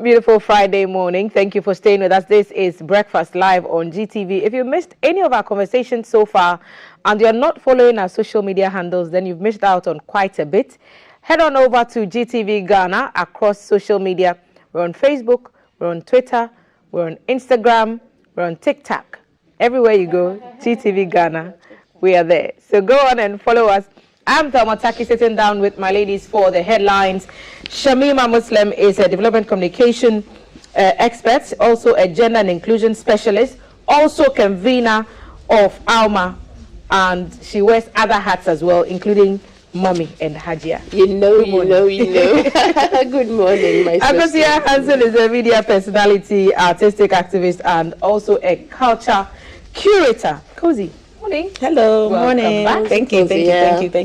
Beautiful Friday morning. Thank you for staying with us. This is Breakfast Live on GTV. If you missed any of our conversations so far and you're not following our social media handles, then you've missed out on quite a bit. Head on over to GTV Ghana across social media. We're on Facebook, we're on Twitter, we're on Instagram, we're on TikTok. Everywhere you go, GTV Ghana, we are there. So go on and follow us. I'm Thelma Taki, sitting down with my ladies for the headlines. Shamima Muslim is a development communication expert, also a gender and inclusion specialist, also convener of ALMA, and she wears other hats as well, including Mommy and Hajia. You know. Good morning, my sister. Akosia Hansen is a media personality, artistic activist, and also a culture curator. Cozy. Morning. Hello. Welcome morning. back. Thank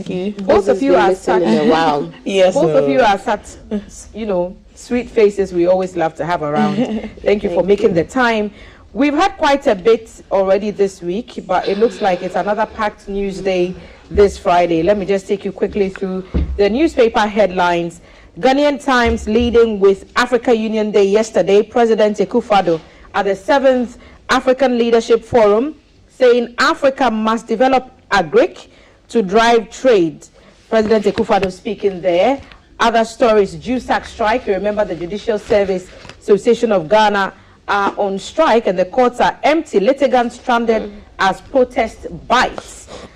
you. Both of you are such. Wow. Yes. Both of you are such, sweet faces we always love to have around. Thank you for making the time. We've had quite a bit already this week, but it looks like it's another packed news day this Friday. Let me just take you quickly through the newspaper headlines. Ghanaian Times leading with Africa Union Day yesterday. President Akufo-Addo at the 7th African Leadership Forum, saying Africa must develop agric to drive trade. President Akufo-Addo speaking there. Other stories, JUSAC strike. You remember the Judicial Service Association of Ghana are on strike and the courts are empty. Litigants stranded as protest bites.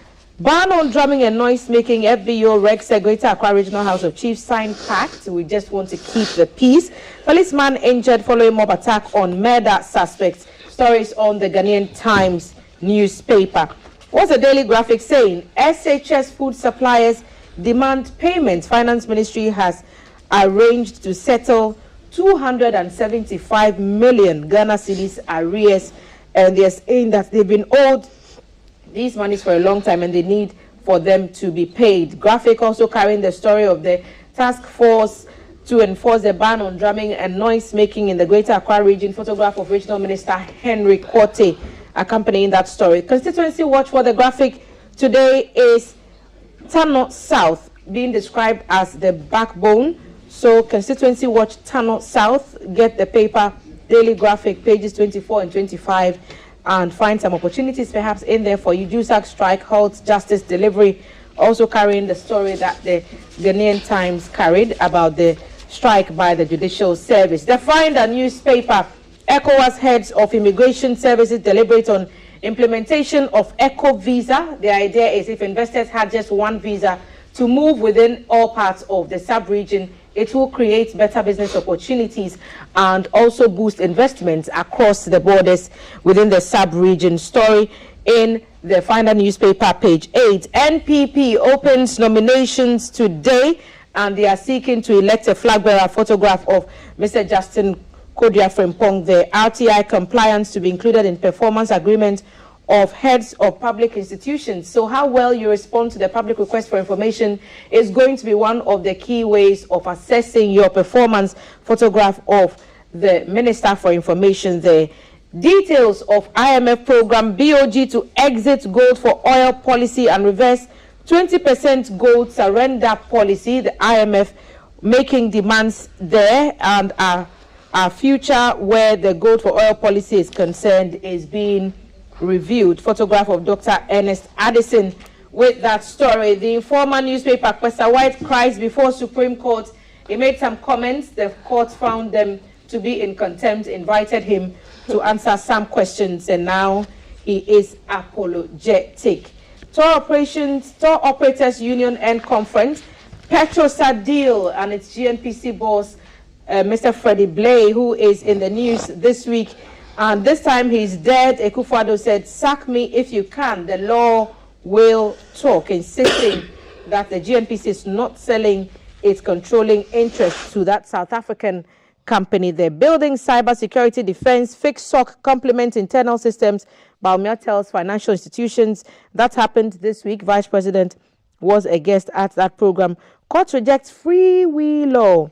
Ban on drumming and noise making. FBO Rex Greater Accra Regional House of Chiefs signed pact. We just want to keep the peace. Policeman injured following mob attack on murder suspects. Stories on the Ghanaian Times newspaper. What's the Daily Graphic saying? SHS food suppliers demand payments. Finance Ministry has arranged to settle 275 million Ghana cedis arrears, and they're saying that they've been owed these monies for a long time and they need for them to be paid. Graphic also carrying the story of the task force to enforce the ban on drumming and noise making in the Greater Accra region. Photograph of Regional Minister Henry Quartey accompanying that story. Constituency Watch for the Graphic today is Tano South being described as the backbone. So Constituency Watch Tano South, get the paper Daily Graphic pages 24 and 25 and find some opportunities perhaps in there for you. JUSAC strike halts justice delivery, also carrying the story that the Ghanaian Times carried about the strike by the Judicial Service. The Finder newspaper, ECOWAS heads of immigration services deliberate on implementation of ECO visa. The idea is if investors had just one visa to move within all parts of the sub-region, it will create better business opportunities and also boost investments across the borders within the sub-region. Story in the Finder newspaper, page 8. NPP opens nominations today and they are seeking to elect a flag bearer. Photograph of Mr. Justin Kodia Frimpong, the RTI compliance to be included in performance agreement of heads of public institutions. So how well you respond to the public request for information is going to be one of the key ways of assessing your performance. Photograph of the Minister for Information there. Details of IMF program BOG to exit gold for oil policy and reverse 20% gold surrender policy. The IMF making demands there, and our future where the gold for oil policy is concerned is being reviewed. Photograph of Dr. Ernest Addison with that story. The Informer newspaper, Kwesa White cries before Supreme Court. He made some comments. The court found them to be in contempt, invited him to answer some questions, and now he is apologetic. Tour Operators Union and Conference, Petrosat deal and its GNPC boss, Mr. Freddie Blay, who is in the news this week, and this time he's dead. Akufo-Addo said, sack me if you can, the law will talk, insisting that the GNPC is not selling its controlling interest to that South African company. They're building cybersecurity defense, fixed SOC, complement internal systems. Baumia tells financial institutions. That happened this week. Vice President was a guest at that program. Court rejects free will law.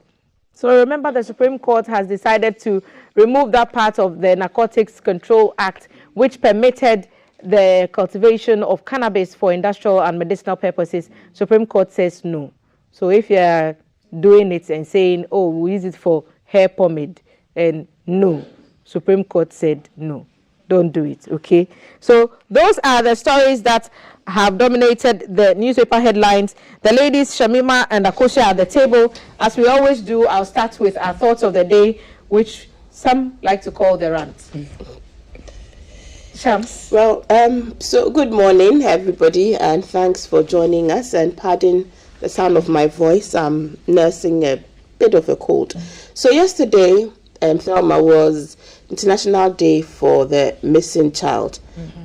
So remember, the Supreme Court has decided to remove that part of the Narcotics Control Act, which permitted the cultivation of cannabis for industrial and medicinal purposes. Supreme Court says no. So if you're doing it and saying, oh, we use it for hair pomade, and no. Supreme Court said no. Don't do it, okay? So those are the stories that have dominated the newspaper headlines. The ladies, Shamima and Akosha, at the table. As we always do, I'll start with our thoughts of the day, which some like to call the rant. Shams. Well, so good morning, everybody, and thanks for joining us. And pardon the sound of my voice. I'm nursing a bit of a cold. So yesterday, Thelma, was International Day for the Missing Child.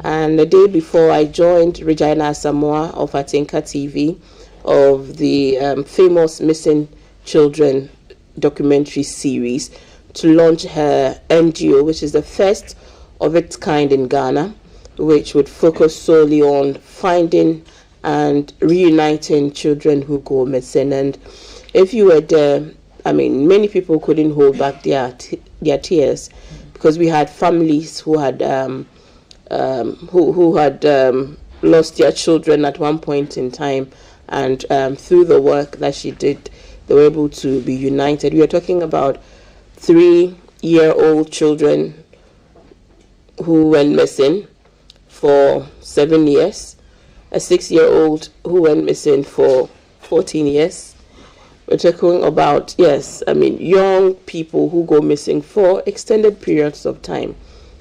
And the day before, I joined Regina Samoa of Atinka TV of the famous Missing Children documentary series to launch her NGO, which is the first of its kind in Ghana, which would focus solely on finding and reuniting children who go missing. And if you were there, I mean, many people couldn't hold back their tears, because we had families who had lost their children at one point in time, and through the work that she did, they were able to be united. We are talking about 3-year-old children who went missing for 7 years, a 6-year-old who went missing for 14 years. We're talking about, yes, I mean, young people who go missing for extended periods of time,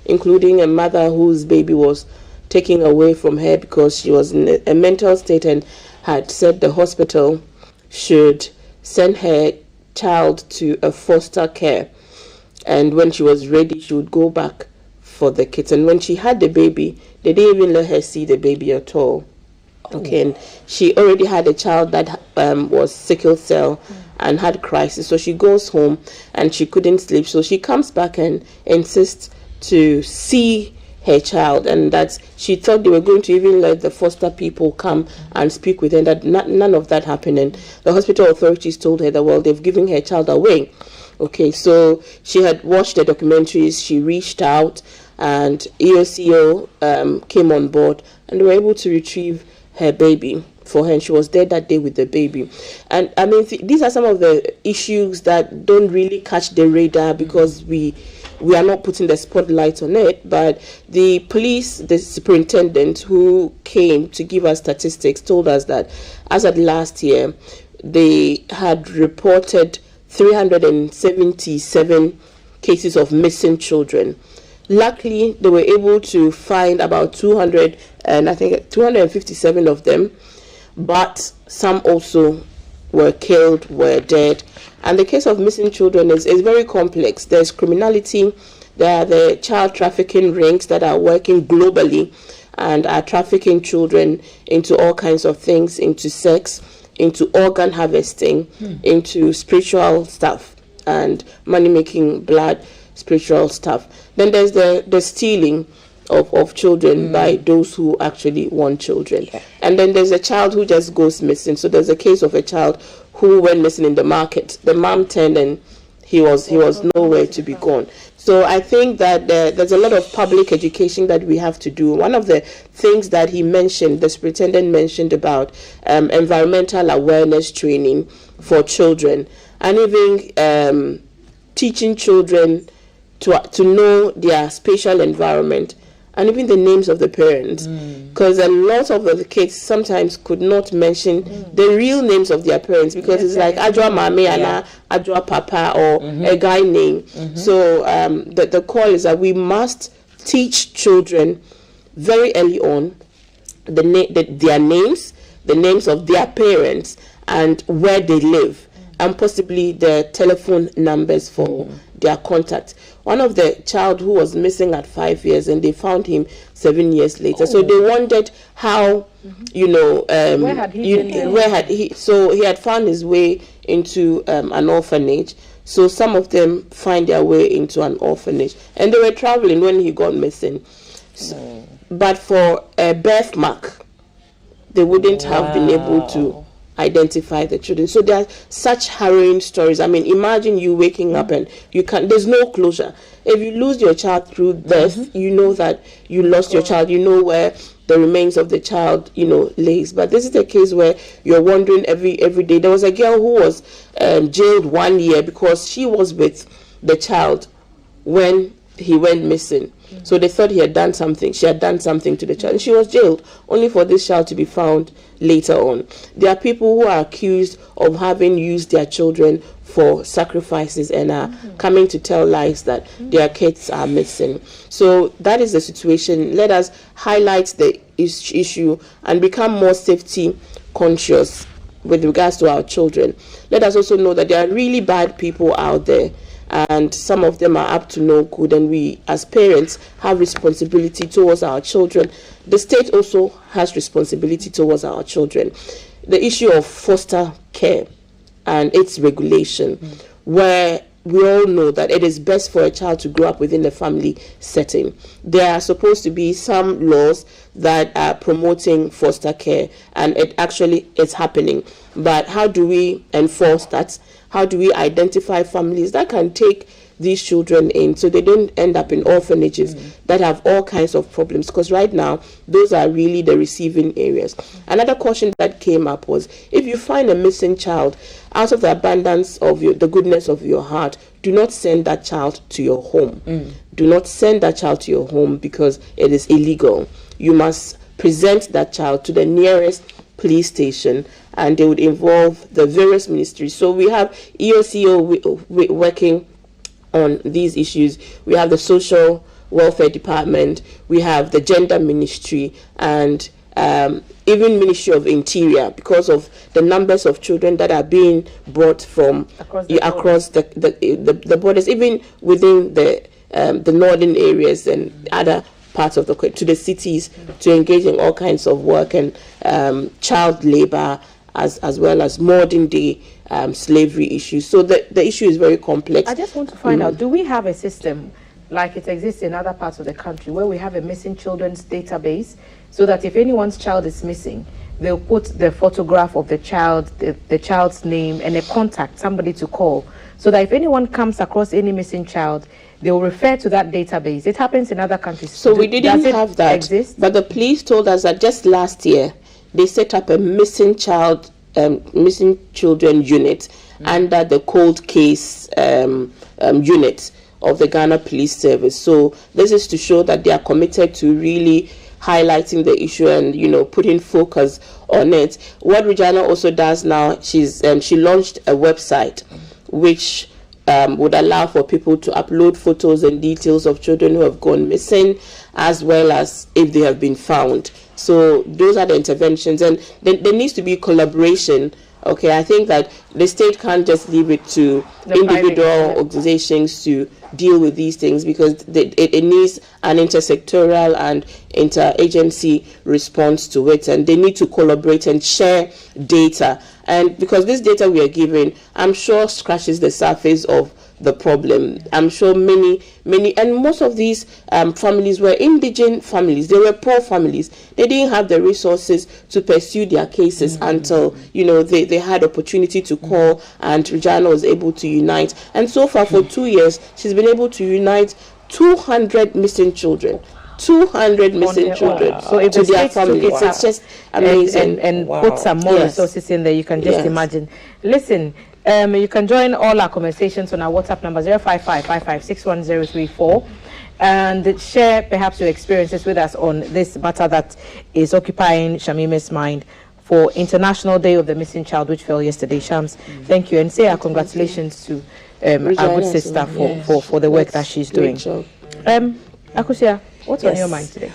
including a mother whose baby was taken away from her because she was in a mental state and had said the hospital should send her child to a foster care. And when she was ready, she would go back for the kids. And when she had the baby, they didn't even let her see the baby at all. Okay, and she already had a child that was sickle cell and had crisis. So she goes home and she couldn't sleep. So she comes back and insists to see her child, and that she thought they were going to even let the foster people come and speak with her. That none of that happened, and the hospital authorities told her that, well, they've given her child away. Okay, so she had watched the documentaries, she reached out, and EOCO came on board, and they were able to retrieve her baby for her, and she was there that day with the baby. And I mean, these are some of the issues that don't really catch the radar because we are not putting the spotlight on it. But the police, the superintendent who came to give us statistics, told us that as of last year, they had reported 377 cases of missing children. Luckily, they were able to find about 257 of them, but some also were killed, were dead. And the case of missing children is very complex. There's criminality, there are the child trafficking rings that are working globally and are trafficking children into all kinds of things, into sex, into organ harvesting, into spiritual stuff and money-making blood, spiritual stuff. Then there's the stealing of children by those who actually want children. And then there's a child who just goes missing. So there's a case of a child who went missing in the market. The mom turned and he was nowhere to be gone. So I think that there's a lot of public education that we have to do. One of the things that he mentioned, the superintendent mentioned about environmental awareness training for children, and even teaching children to know their spatial environment, and even the names of the parents, because a lot of the kids sometimes could not mention the real names of their parents, because it's like Adwa Mame and Adwa Papa, or a guy name. So the call is that we must teach children very early on their names, the names of their parents, and where they live, and possibly the telephone numbers for their contact. One of the child who was missing at 5 years, and they found him 7 years later. So they wondered how, where had he? So he had found his way into an orphanage. So some of them find their way into an orphanage, and they were traveling when he got missing. But for a birthmark, they wouldn't have been able to identify the children. So there are such harrowing stories. I mean, imagine you waking up and there's no closure. If you lose your child through death, you know that you lost your child. You know where the remains of the child, lays. But this is a case where you're wondering every day. There was a girl who was jailed 1 year because she was with the child when he went missing. So they thought she had done something to the child, and she was jailed, only for this child to be found later on. There are people who are accused of having used their children for sacrifices and are coming to tell lies that their kids are missing. So that is the situation. Let us highlight the issue and become more safety conscious with regards to our children. Let us also know that there are really bad people out there, and some of them are up to no good, and we as parents have responsibility towards our children. The state also has responsibility towards our children. The issue of foster care and its regulation, where we all know that it is best for a child to grow up within a family setting. There are supposed to be some laws that are promoting foster care, and it actually is happening. But how do we enforce that? How do we identify families that can take these children in so they don't end up in orphanages that have all kinds of problems? Because right now, those are really the receiving areas. Another caution that came up was, if you find a missing child, out of the abundance of the goodness of your heart, do not send that child to your home. Do not send that child to your home, because it is illegal. You must present that child to the nearest police station, and they would involve the various ministries. So we have EOCO working on these issues. We have the Social Welfare Department, we have the Gender Ministry, and even Ministry of Interior, because of the numbers of children that are being brought from across the borders, even within the northern areas and other parts of the country, to the cities, to engage in all kinds of work and child labor, as well as modern day slavery issues. So the issue is very complex. I just want to find out, do we have a system like it exists in other parts of the country where we have a missing children's database, so that if anyone's child is missing, they'll put the photograph of the child, the child's name, and a contact, somebody to call, so that if anyone comes across any missing child, they will refer to that database? It happens in other countries. So we didn't have that, exist? But the police told us that just last year they set up a missing children unit under the cold case unit of the Ghana Police Service. So this is to show that they are committed to really highlighting the issue and, putting focus on it. What Regina also does now, she launched a website which would allow for people to upload photos and details of children who have gone missing, as well as if they have been found. So those are the interventions, and there needs to be collaboration. Okay, I think that the state can't just leave it to individual organizations to deal with these things, because it needs an intersectoral and interagency response to it, and they need to collaborate and share data. And because this data we are given, I'm sure scratches the surface of the problem. I'm sure many, and most of these families were indigent families. They were poor families. They didn't have the resources to pursue their cases until, they had opportunity to call, and Regina was able to unite. And so far, for 2 years, she's been able to unite 200 missing children. 200 missing children So if to the their state families. took it up It's just amazing. and put some more resources in there, you can just imagine. Listen, you can join all our conversations on our WhatsApp number 05555610034 and share perhaps your experiences with us on this matter that is occupying Shamime's mind for International Day of the Missing Child, which fell yesterday. Shams, thank you, and say our congratulations to our good sister for the work that she's doing. Akusia, what's on your mind today?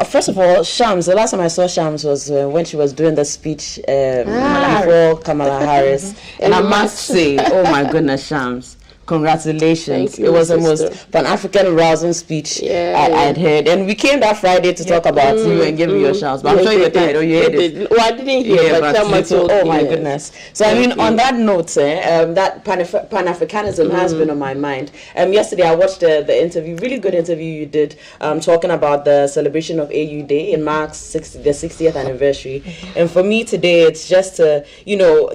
First of all, Shams, the last time I saw Shams was when she was doing the speech before Kamala Harris. And I must say, oh my goodness, Shams, congratulations. You, it was sister. the most Pan-African rousing speech I'd heard. And we came that Friday to talk about you and give you your shouts. But I'm sure you were tired, or you heard it. Well, I didn't hear, but someone told me. Oh my goodness. So I mean, on that note, that Pan-Africanism has been on my mind. Yesterday I watched the interview, really good interview you did, talking about the celebration of AU Day in Mark's the 60th anniversary. And for me today, it's just to,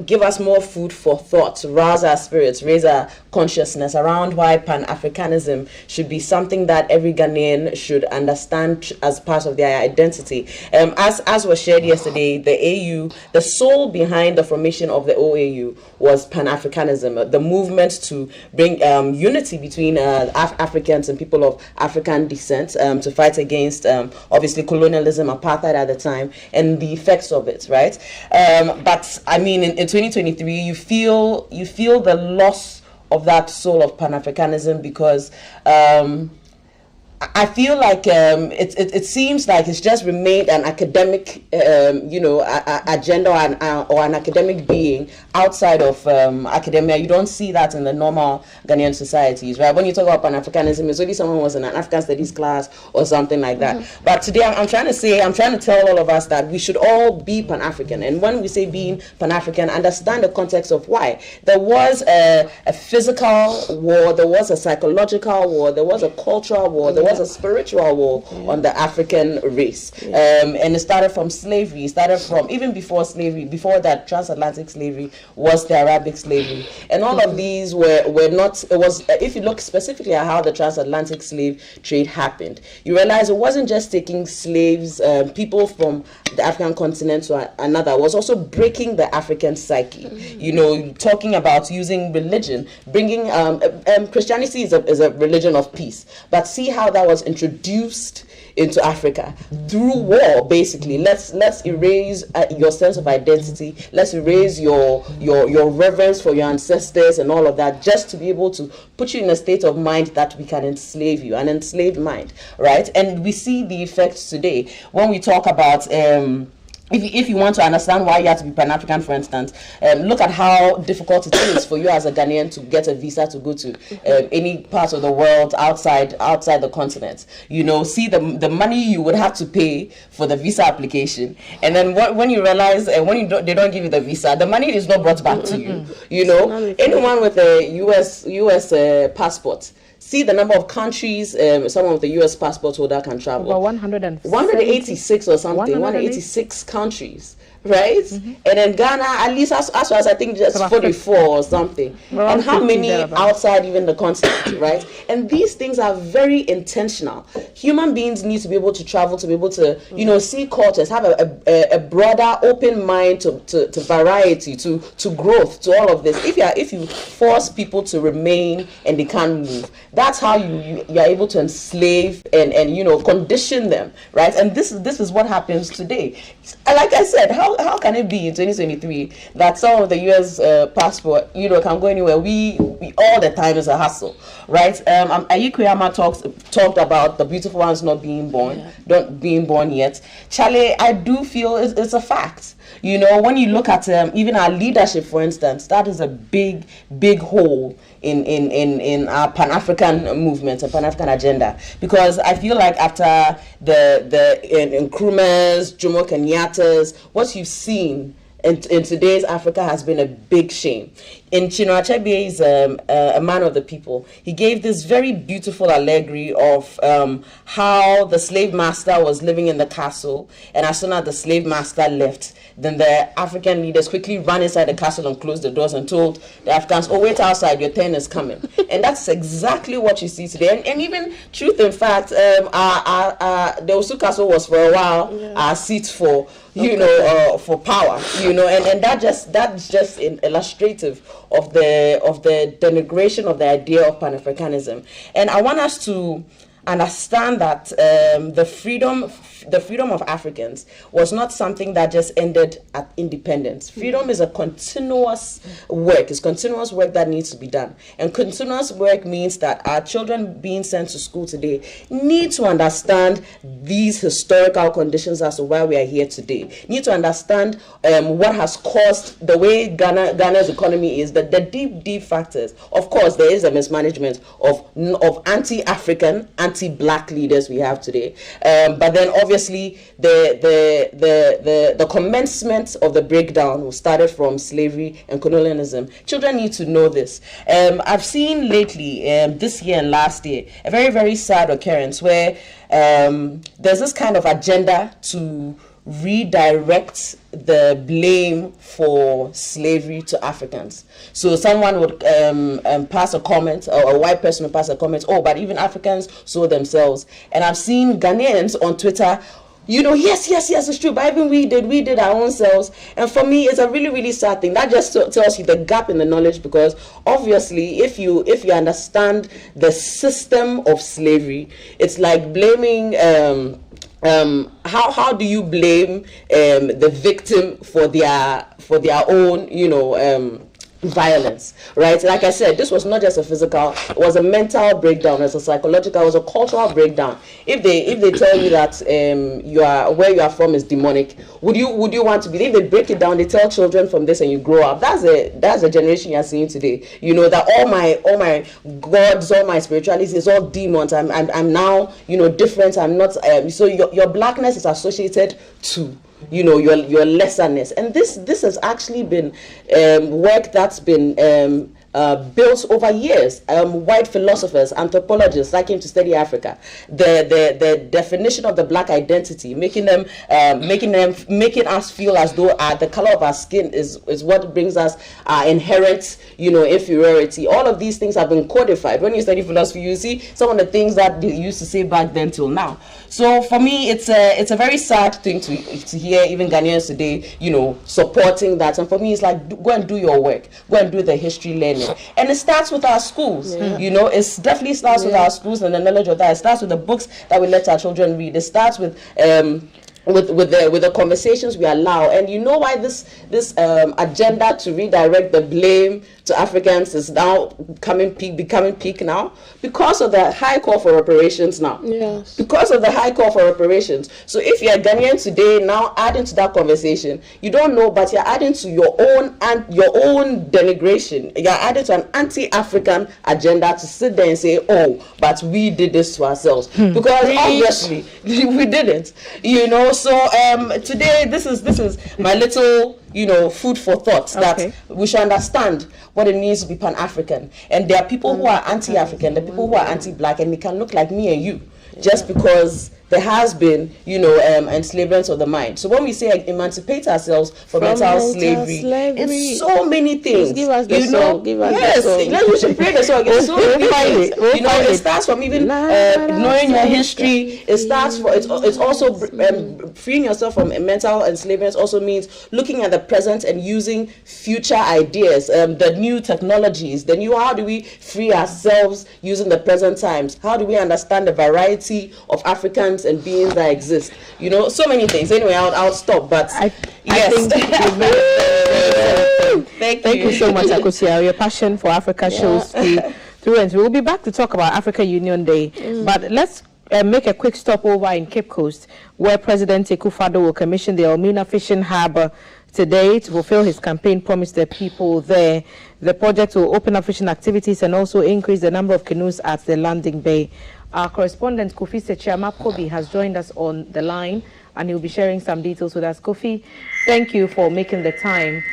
give us more food for thought, rouse our spirits, raise our consciousness consciousness around why Pan-Africanism should be something that every Ghanaian should understand as part of their identity. As was shared yesterday, the AU, the soul behind the formation of the OAU was Pan-Africanism, the movement to bring unity between Africans and people of African descent, to fight against obviously colonialism, apartheid at the time, and the effects of it, right? But I mean, in 2023, you feel the loss of that soul of Pan-Africanism, because I feel like it seems like it's just remained an academic, agenda or an academic being outside of academia. You don't see that in the normal Ghanaian societies, right? When you talk about Pan-Africanism, it's only someone who was in an African studies class or something like that. But today I'm trying to tell all of us that we should all be Pan-African. And when we say being Pan-African, understand the context of why. There was a physical war, there was a psychological war, there was a cultural war, there was a spiritual war on the African race. And it started from slavery. It started from, even before slavery, before that, transatlantic slavery was the Arabic slavery. And all of these were not, it was, if you look specifically at how the transatlantic slave trade happened, you realize it wasn't just taking slaves, people from the African continent to another, it was also breaking the African psyche. You know, talking about using religion, bringing, Christianity is a religion of peace, but see how that was introduced into Africa through war. Basically, let's erase your sense of identity. Let's erase your reverence for your ancestors and all of that, just to be able to put you in a state of mind that we can enslave you, an enslaved mind, right? And we see the effects today when we talk about if you want to understand why you have to be Pan-African, for instance, look at how difficult it is for you as a Ghanaian to get a visa to go to any part of the world outside the continent. You know, see the money you would have to pay for the visa application, and then when you realize they don't give you the visa, the money is not brought back to you. You know, anyone with a US passport, see the number of countries someone with the U.S. passport holder can travel. About 186 or something, 186 countries, right? And then Ghana, at least as I think just 44 or something. And how many outside even the continent, right? And these things are very intentional. Human beings need to be able to travel, to be able to, see cultures, have a broader, open mind to variety, to growth, to all of this. If you force people to remain and they can't move, that's how you're able to enslave and condition them, right? And this is what happens today. Like I said, how can it be in 2023 that some of the U.S. passport, can go anywhere? We all the time is a hassle, right? Ayikuyama talked about the beautiful ones not being born, not being born yet. Charlie, I do feel it's a fact. When you look at even our leadership, for instance, that is a big hole in our Pan-African movement, a Pan-African agenda, because I feel like after the Nkrumahs, Jomo Kenyatta's, what you've seen in today's Africa has been a big shame. In Chinua Achebe's A Man of the People, he gave this very beautiful allegory of how the slave master was living in the castle, and as soon as the slave master left, then the African leaders quickly ran inside the castle and closed the doors and told the Africans, "Oh, wait outside, your turn is coming." And that's exactly what you see today. And even truth, in fact, the Osu Castle was for a while our seat for for power, and that's just illustrative of the denigration of the idea of Pan-Africanism. And I want us to understand that the freedom of Africans was not something that just ended at independence. Freedom is a continuous work. It's continuous work that needs to be done. And continuous work means that our children being sent to school today need to understand these historical conditions as to why we are here today. Need to understand what has caused the way Ghana's economy is, the deep factors. Of course, there is a mismanagement of anti-African, anti-black leaders we have today. But then obviously the commencement of the breakdown started from slavery and colonialism. Children need to know this. I've seen lately, this year and last year, a very, very sad occurrence where there's this kind of agenda to redirect the blame for slavery to Africans. So someone would pass a comment, or a white person would pass a comment, oh, but even Africans sold themselves. And I've seen Ghanaians on Twitter, yes, it's true, but even we did our own selves. And for me, it's a really, really sad thing. That just tells you the gap in the knowledge, because obviously if you understand the system of slavery, it's like blaming how do you blame the victim for their own violence, right? Like I said, this was not just a physical, it was a mental breakdown, it was a psychological, it was a cultural breakdown. If they tell you that where you are from is demonic, would you want to believe? They break it down, they tell children from this, and you grow up. That's a generation you are seeing today. That all my gods, all my spirituality is all demons. I'm now different. I'm not. So your blackness is associated to your lesserness, and this has actually been work that's been built over years. White philosophers, anthropologists that came to study Africa, the definition of the black identity, making us feel as though the color of our skin is what brings us inherent inferiority. All of these things have been codified. When you study philosophy, you see some of the things that they used to say back then till now. So for me, it's a very sad thing to hear even Ghanaians today, supporting that. And for me, it's like, go and do your work, go and do the history learning. And it starts with our schools. It definitely starts with our schools and the knowledge of that. It starts with the books that we let our children read. It starts with the conversations we allow. And you know why this agenda to redirect the blame to Africans is now becoming peak now? Because of the high call for reparations now. Yes. Because of the high call for reparations. So if you're Ghanaian today, now adding to that conversation, you don't know, but you're adding to your own denigration. You're adding to an anti-African agenda to sit there and say, oh, but we did this to ourselves. Because obviously we didn't. So today this is my little food for thought, that we should understand what it means to be Pan-African. And there are people who are anti-African, there are people who are anti-black, and they can look like me and you just because there has been, enslavement of the mind. So when we say emancipate ourselves from mental slavery, it's so many things. Give us the song. Give us the song. We should play the song. It's so many things. It starts from even knowing your history. It starts for it's also freeing yourself from mental enslavement. Also means looking at the present and using future ideas, the new technologies, how do we free ourselves using the present times? How do we understand the variety of Africans and beings that exist? So many things. Anyway, I'll stop. But yes, thank you so much, Akosua. Your passion for Africa shows through and through. We'll be back to talk about Africa Union Day, but let's make a quick stopover in Cape Coast, where President Akufo-Addo will commission the Elmina Fishing Harbour today to fulfill his campaign promise to the people there. The project will open up fishing activities and also increase the number of canoes at the landing bay. Our correspondent Kofi Sechiama Kobi has joined us on the line, and he'll be sharing some details with us. Kofi, thank you for making the time.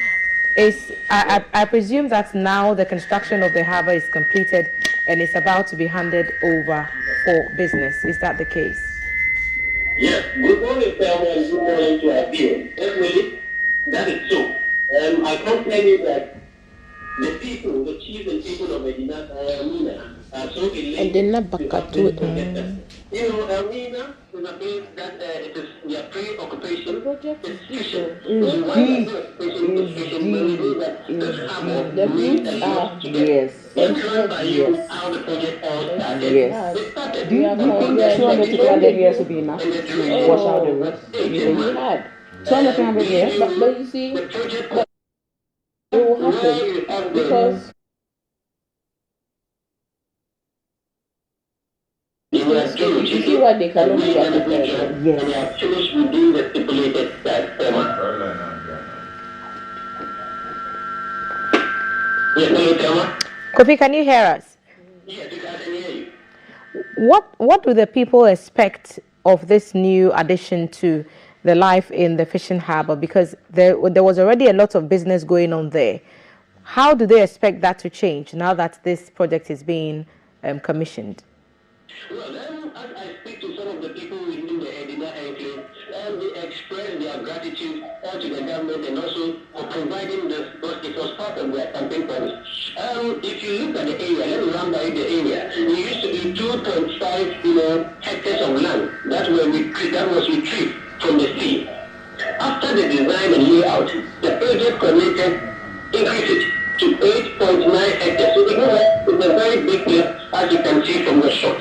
I presume that now the construction of the harbour is completed and it's about to be handed over for business. Is that the case? Yes. Good morning, Thelma, and good morning to our viewers. Definitely, that is so. I can tell you that the people, the chiefs and people of Elmina are so elated. Elmina is a place that it is their pre-occupation. Fishing. Do you think 200 years will be enough to wash out the roof? We had 200 years? But you see, it will happen because you see what they cannot do at the time. Yes. Finished with doing the stipulated that. Kofi, can you hear us? Yes, I can hear you. What do the people expect of this new addition to the life in the fishing harbour? Because there was already a lot of business going on there. How do they expect that to change now that this project is being commissioned? Well, as I speak to some of the people within the Edina enclave, they express their to the government and also for providing this, because it was part of their campaign promise. If you look at the area, let me run by the area. It used to be 2.5, hectares of land that was retrieved from the sea. After the design and layout, the project coordinator increased it to 8.9 hectares. So it's a very big place, as you can see from the shot.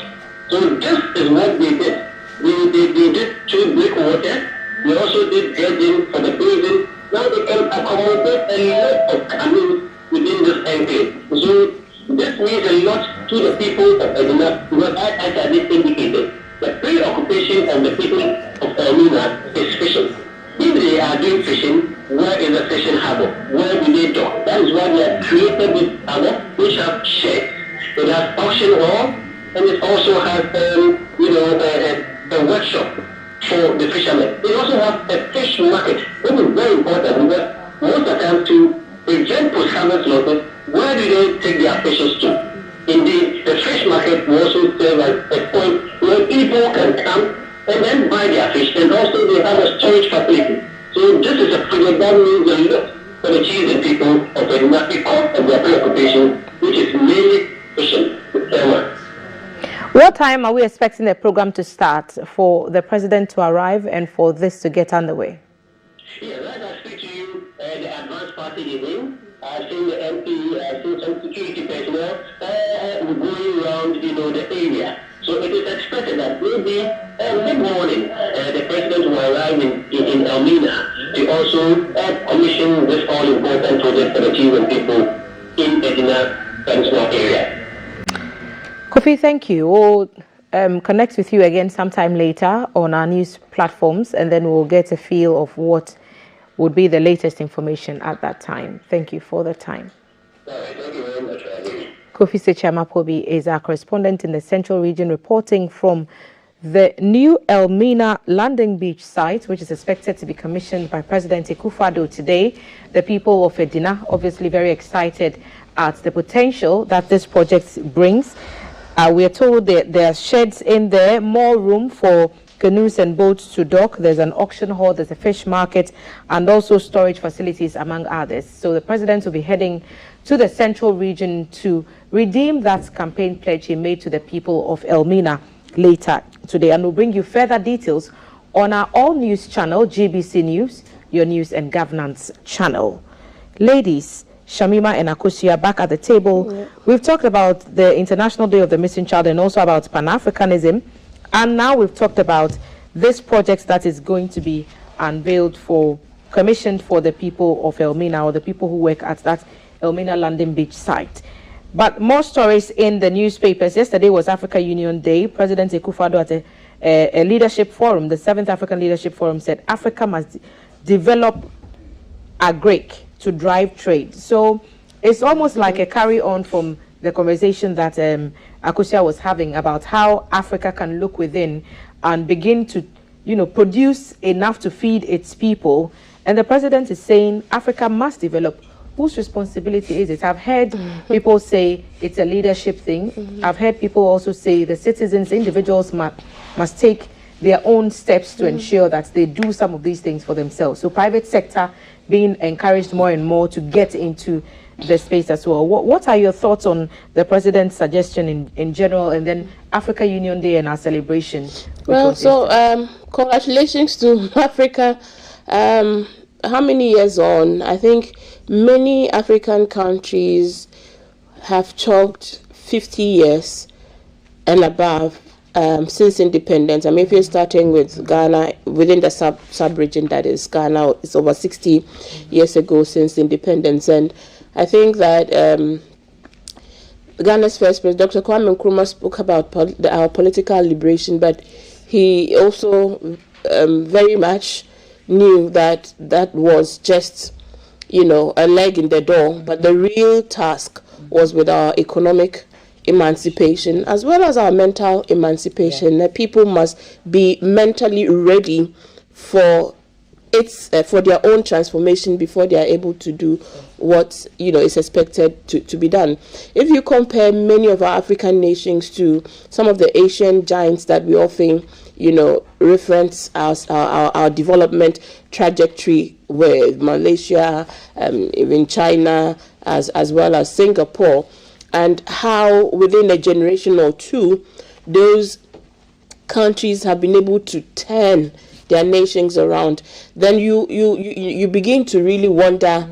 So this is what they did. They did 2 breakwater. They also did dredging for the basin. Now they can accommodate a lot of canoes within this enclave. So this means a lot to the people of Edina, because as I just indicated, the preoccupation of the people of Elmina is fishing. If they are doing fishing, where is the fishing harbor? Where do they dock? That is why they have created this harbor, which have sheds. It has auction hall, and it also has a workshop for the fishermen. They also have a fish market, which is very important because most of the time to prevent post-harvest losses, where do they take their fishes to? Indeed, the fish market will also serve as a point where people can come and then buy their fish, and also they have a storage facility. So this is a project that means a lot for the cheese and people of Edina because of their preoccupation, which is mainly fishing. What time are we expecting the program to start for the president to arrive and for this to get underway? Yeah, right. I speak to you, the advanced party is in. I've seen the MP, I've seen some security personnel going around, the area. So it is expected that maybe mid-morning, the president will arrive in Elmina to also commission this all-important project for the children people in Edina Peninsula area. Kofi, thank you. We'll connect with you again sometime later on our news platforms, and then we'll get a feel of what would be the latest information at that time. Thank you for the time. All right, thank you very much. Kofi Sechiamapobi is our correspondent in the Central Region, reporting from the new Elmina landing beach site, which is expected to be commissioned by President Akufo-Addo today. The people of Edina obviously very excited at the potential that this project brings. We are told that there are sheds in there, more room for canoes and boats to dock. There's an auction hall, there's a fish market, and also storage facilities, among others. So the president will be heading to the Central Region to redeem that campaign pledge he made to the people of Elmina later today. And we'll bring you further details on our all-news channel, GBC News, your news and governance channel. Ladies, Shamima and Akosia back at the table. Yeah. We've talked about the International Day of the Missing Child and also about Pan-Africanism. And now we've talked about this project that is going to be unveiled commissioned for the people of Elmina, or the people who work at that Elmina landing beach site. But more stories in the newspapers. Yesterday was Africa Union Day. President Akufo-Addo at a leadership forum, the 7th African Leadership Forum, said Africa must develop agric to drive trade. So it's almost like a carry on from the conversation that Akosia was having about how Africa can look within and begin to, produce enough to feed its people. And the president is saying Africa must develop. Whose responsibility is it? I've heard people say it's a leadership thing. I've heard people also say the citizens, individuals must take their own steps to ensure that they do some of these things for themselves. So private sector being encouraged more and more to get into the space as well. What are your thoughts on the president's suggestion in general, and then Africa Union Day and our celebration? Well, so congratulations to Africa. How many years on? I think many African countries have chalked 50 years and above since independence. I mean, if you're starting with Ghana, within the sub-region that is Ghana, it's over 60 years ago since independence. And I think that Ghana's first president, Dr. Kwame Nkrumah, spoke about our political liberation, but he also very much knew that that was just, a leg in the door, but the real task was with our economic emancipation as well as our mental emancipation. That people must be mentally ready for it's for their own transformation before they are able to do what is expected to be done. If you compare many of our African nations to some of the Asian giants that we often reference our development trajectory with, Malaysia, even China, as well as Singapore, and how within a generation or two those countries have been able to turn their nations around, then you begin to really wonder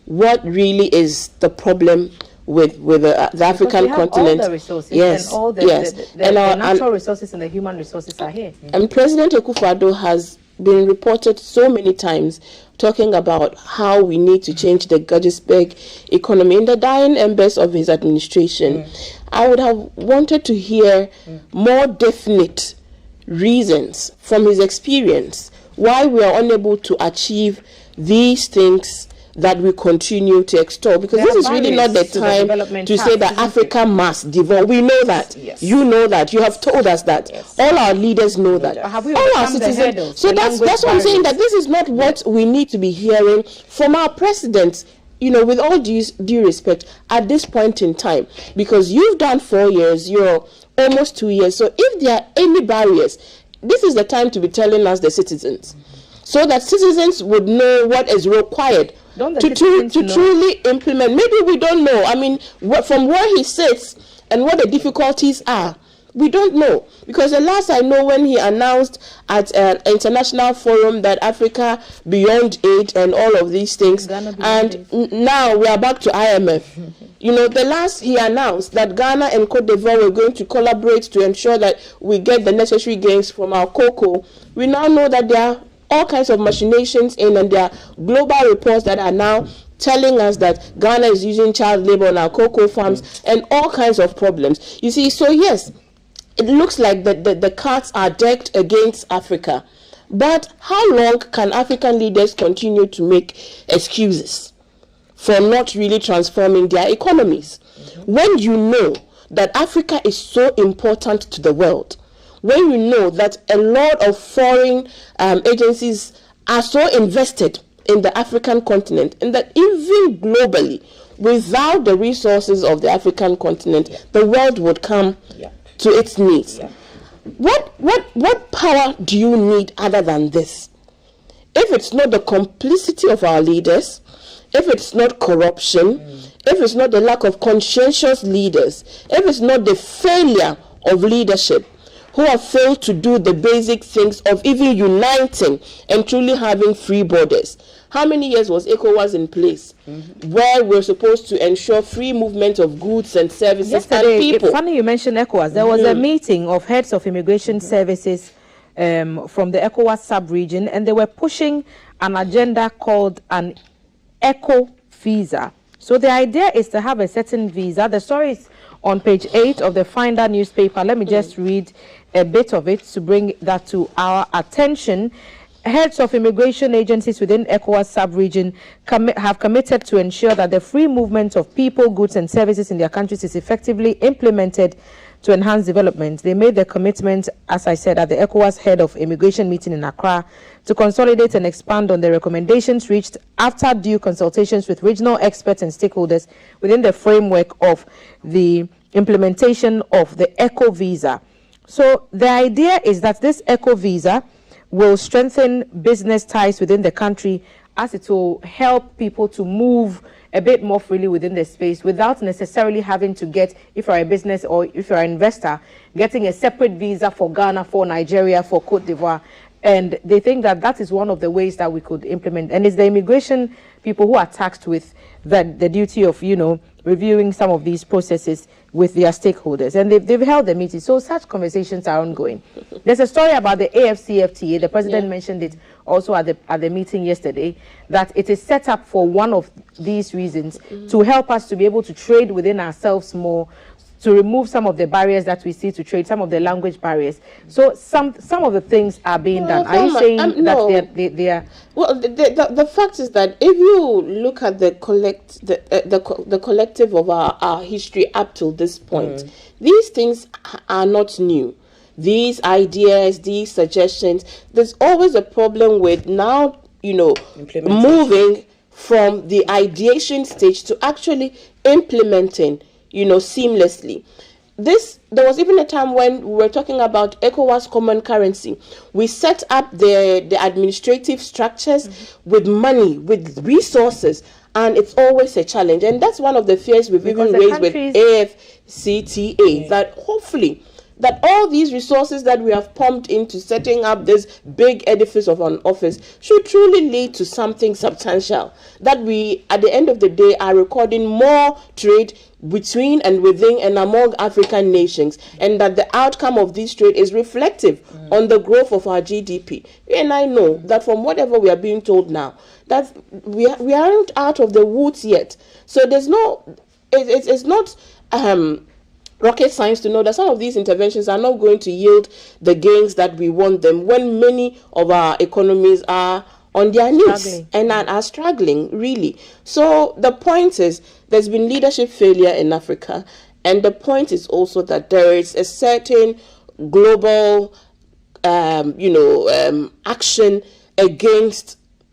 what really is the problem with the African continent. All the resources, yes, and all the natural resources and the human resources are here. And President Akufo-Addo has been reported so many times talking about how we need to change the Gettysburg economy in the dying embers of his administration. I would have wanted to hear more definite reasons from his experience why we are unable to achieve these things that we continue to extol, because this is really not the time to say that Africa must develop. We know that. Yes. You know that. You have told us that. Yes. All our leaders know that. All our citizens. So that's what I'm saying, that this is not what we need to be hearing from our presidents, with all due respect, at this point in time. Because you've done 4 years, you're almost 2 years. So if there are any barriers, this is the time to be telling us, the citizens, so that citizens would know what is required to truly implement. Maybe we don't know. I mean, from where he sits and what the difficulties are, we don't know. Because the last I know, when he announced at an international forum that Africa beyond aid and all of these things, and now we are back to IMF. The last he announced that Ghana and Cote d'Ivoire were going to collaborate to ensure that we get the necessary gains from our cocoa. We now know that there are all kinds of machinations and there are global reports that are now telling us that Ghana is using child labor on our cocoa farms and all kinds of problems. You see, so yes, it looks like the cards are decked against Africa. But how long can African leaders continue to make excuses for not really transforming their economies? When you know that Africa is so important to the world, when you know that a lot of foreign agencies are so invested in the African continent, and that even globally, without the resources of the African continent, the world would come to its knees. What power do you need other than this? If it's not the complicity of our leaders, if it's not corruption, if it's not the lack of conscientious leaders, if it's not the failure of leadership, who have failed to do the basic things of even uniting and truly having free borders. How many years was ECOWAS in place, where we're supposed to ensure free movement of goods and services and people? It's funny you mentioned ECOWAS. There was a meeting of heads of immigration services from the ECOWAS sub-region, and they were pushing an agenda called an ECO visa. So the idea is to have a certain visa. The story is on page 8 of the Finder newspaper. Let me just read a bit of it to bring that to our attention. Heads of immigration agencies within ECOWAS sub-region have committed to ensure that the free movement of people, goods and services in their countries is effectively implemented to enhance development. They made the commitment, as I said, at the ECOWAS head of immigration meeting in Accra, to consolidate and expand on the recommendations reached after due consultations with regional experts and stakeholders within the framework of the implementation of the ECO visa. So the idea is that this ECO visa will strengthen business ties within the country, as it will help people to move a bit more freely within the space without necessarily having to get, if you're a business or if you're an investor, getting a separate visa for Ghana, for Nigeria, for Cote d'Ivoire. And they think that that is one of the ways that we could implement. And it's the immigration people who are tasked with the duty of, reviewing some of these processes with their stakeholders. And they've held the meeting. So such conversations are ongoing. There's a story about the AFCFTA. The president mentioned it also at the meeting yesterday, that it is set up for one of these reasons, to help us to be able to trade within ourselves more, to remove some of the barriers that we see to trade, some of the language barriers. So some of the things are being done. Are you saying that they are? Well, the fact is that if you look at the collective of our history up till this point, these things are not new. These ideas, these suggestions, there's always a problem with now moving from the ideation stage to actually implementing, seamlessly. There was even a time when we were talking about ECOWAS common currency. We set up the administrative structures with money, with resources, and it's always a challenge. And that's one of the fears we've even raised with AFCTA, that hopefully that all these resources that we have pumped into setting up this big edifice of an office should truly lead to something substantial, that we, at the end of the day, are recording more trade between and within and among African nations, and that the outcome of this trade is reflective on the growth of our GDP. And I know that from whatever we are being told now, that we aren't out of the woods yet. So there's it's not rocket science to know that some of these interventions are not going to yield the gains that we want them, when many of our economies are on their knees and are struggling, really. So the point is, there's been leadership failure in Africa, and the point is also that there is a certain global action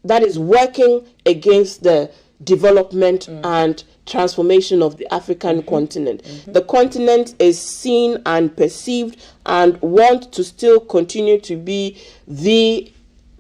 that is working against the development and transformation of the African continent. The continent is seen and perceived and want to still continue to be the